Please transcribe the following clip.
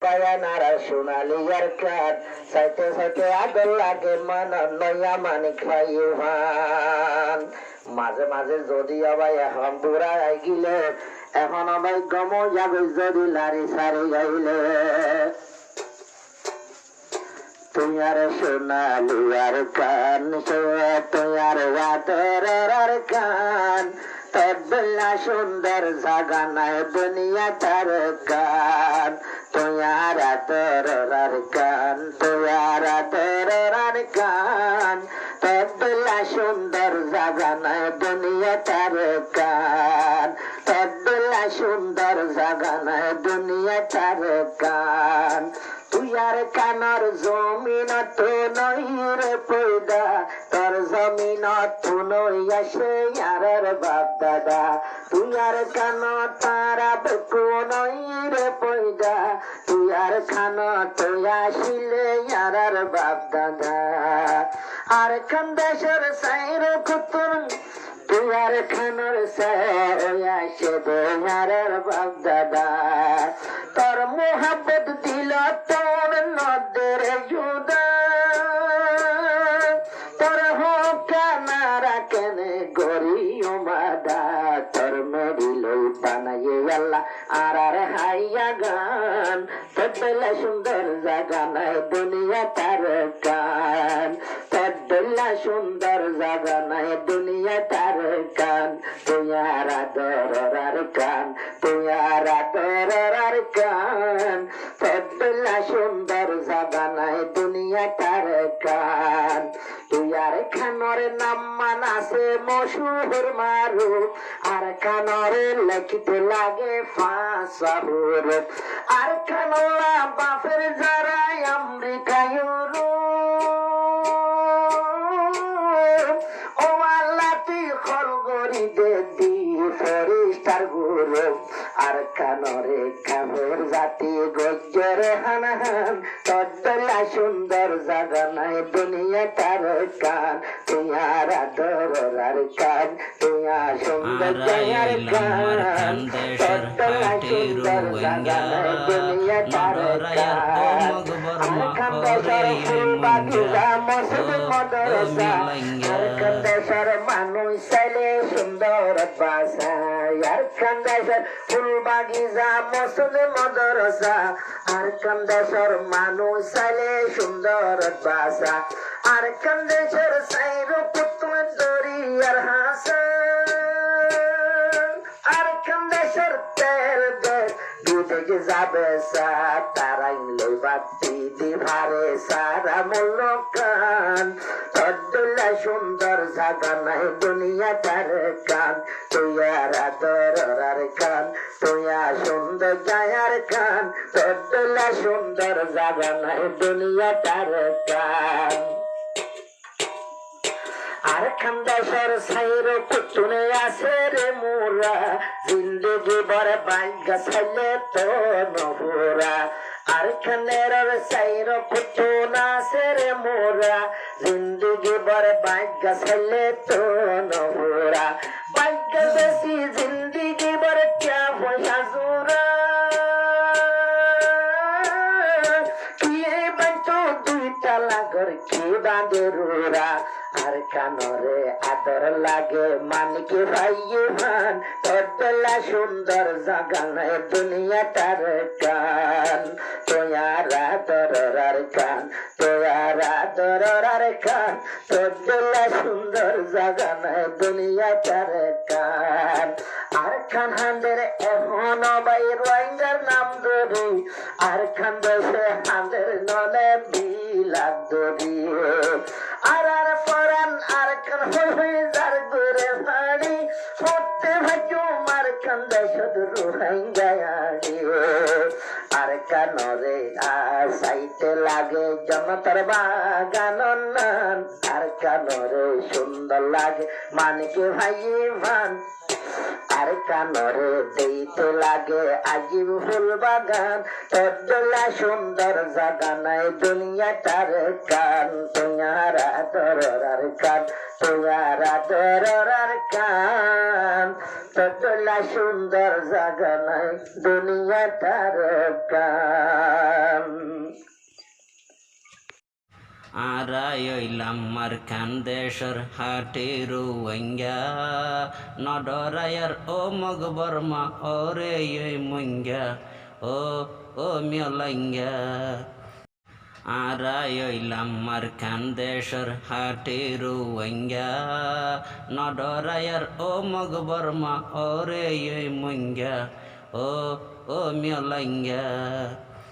বায়ানারা সোনালি আর কান সাইতে সাইতে আদর লাগে মান নয়া মানে খাইও ভান মাঝে মাঝে যদি আবার এখন বুড়াই গিলে এখন আবার গম যাবে যদি লারি সারি গাইলে তোমার সোনালি আর কান তোমার আদর আর কান তবলা সুন্দর জাগানায় দুনিয়া তার কান তোমার আদর আর কান তোমার আদর আর কান তবলা সুন্দর জাগানায় দুনিয়া তার কান তবলা সুন্দর জাগানায় দুনিয়া তার কান তুয়ার কানর জমিন তো নই রে পয়দা তোর জমিন তো নই আসে ইয়ারের বাপ দাদা তুয়ার কান তারা বেকু নই রে পয়দা তুয়ার খান তো আসিলে ইয়ারের বাপ দাদা আর খানদেশের সাইর কুতুর তুয়ার খানর আসে ইয়ারের বাপ দাদা তোর মোহাব্বত দিল তোর নদের জুদা তোর হোকানারা কেনে গরিও মাদা তোর মেরি লই বানাইয়ে আল্লাহ আর হাইয়া গান তবলা সুন্দর জাগানায় দুনিয়া তার কান তবলা সুন্দর জাগানায় দুনিয়া তার কান তুয়ার আদর আর কান তুয়ার আদর আর কান তবলা সুন্দর জাগানায় দুনিয়া তার কান তুয়ার খানর নাম মানাসে মশুর মারু আর খানরে লেখিতে লাগে ফাঁসাহুর আর খানলা বাপের যারা আমেরিকায় ও আল্লাহ তুই খলগরি দে দি ফরিস্টার গুরু আর কানরে কামের জাতি গজ্জর হানাহান তবলা সুন্দর জাগানায় দুনিয়া তার কান তুয়ার আদর আর কান তুয়া সুন্দর জাগার কান তবলা সুন্দর জাগানায় দুনিয়া তার কান আর কান্দেশর ফুল বাগিচা মসজিদ মাদ্রাসা আর কান্দেশর মানুষ চাইলে সুন্দর বাসা আর কান্দেশর ফুল বাগিচা মসজিদ মাদ্রাসা আর কান্দেশর মানুষ চাইলে সুন্দর বাসা আর কান্দেশর সাইর পুতুল দরিয়ার হাসা আর কান্দেশর তেল দেশ দুদিকে যাবে সা তারাই লইবা দিদি ভারে সারা মূল্যকান তবলা সুন্দর জাগানায় দুনিয়া তার কান তুয়ার আদর আর কান তুয়া সুন্দর জায়ার কান তবলা সুন্দর জাগানায় দুনিয়া তার কান আর খানদেশের সাইর কুতুনে আছে রে মোরা জিন্দগি বড় বাইগা ছাইলে তো নহরা আর খানের সাইর কুতুন আছে রে মোরা জিন্দগি বড় বাইগা ছাইলে তো নহরা বাইগা বেশি জিন্দগি বড় ক্যা পয়সা জোরা কিয়ে বাইতো দুইটা লাগর কি বাঁধে রোরা আর কানরে আদর লাগে মানিকে ভাইয়ে ভান তবলা সুন্দর জাগানায় দুনিয়া তার কান তোয়ার আদর আর কান তোয়ার আদর আর কান তবলা সুন্দর জাগানায় দুনিয়া তার কান আর খান হান্দের এখন বাই রোহিঙ্গার নাম ধরি আর খান দেশে হান্দের নলে বিলাদ ধরি আর আর পরান আর খান হয়ে যার ঘুরে ভাড়ি সত্যি ভাজু মার খান দেশত রোহিঙ্গায়াড়ি আর কানরে সাইতে লাগে জনতার বাগান আর কানরে সুন্দর লাগে মানিকে ভাইয়ে ভান আর কানরে দিতে লাগে আজিব ফুল বাগান তবলা সুন্দর জাগানায় দুনিয়া তার কান তোমার আদর আর কান তোমার আদর আর কান তবলা সুন্দর জাগানায় দুনিয়া তার কান। আরাই ওইলাম মার খান দেশর হাটের ওয়াঙ্গা নডরায়ার ও মগ বর্মা ওরে মঙ্গা ও মিয়লাঙ্গা আরাই ওইলাম মার খান দেশর হাটের ওয়াঙ্গা নডরায়ার ও মগ বর্মা ওরে মঙ্গা ও মিয়লাঙ্গা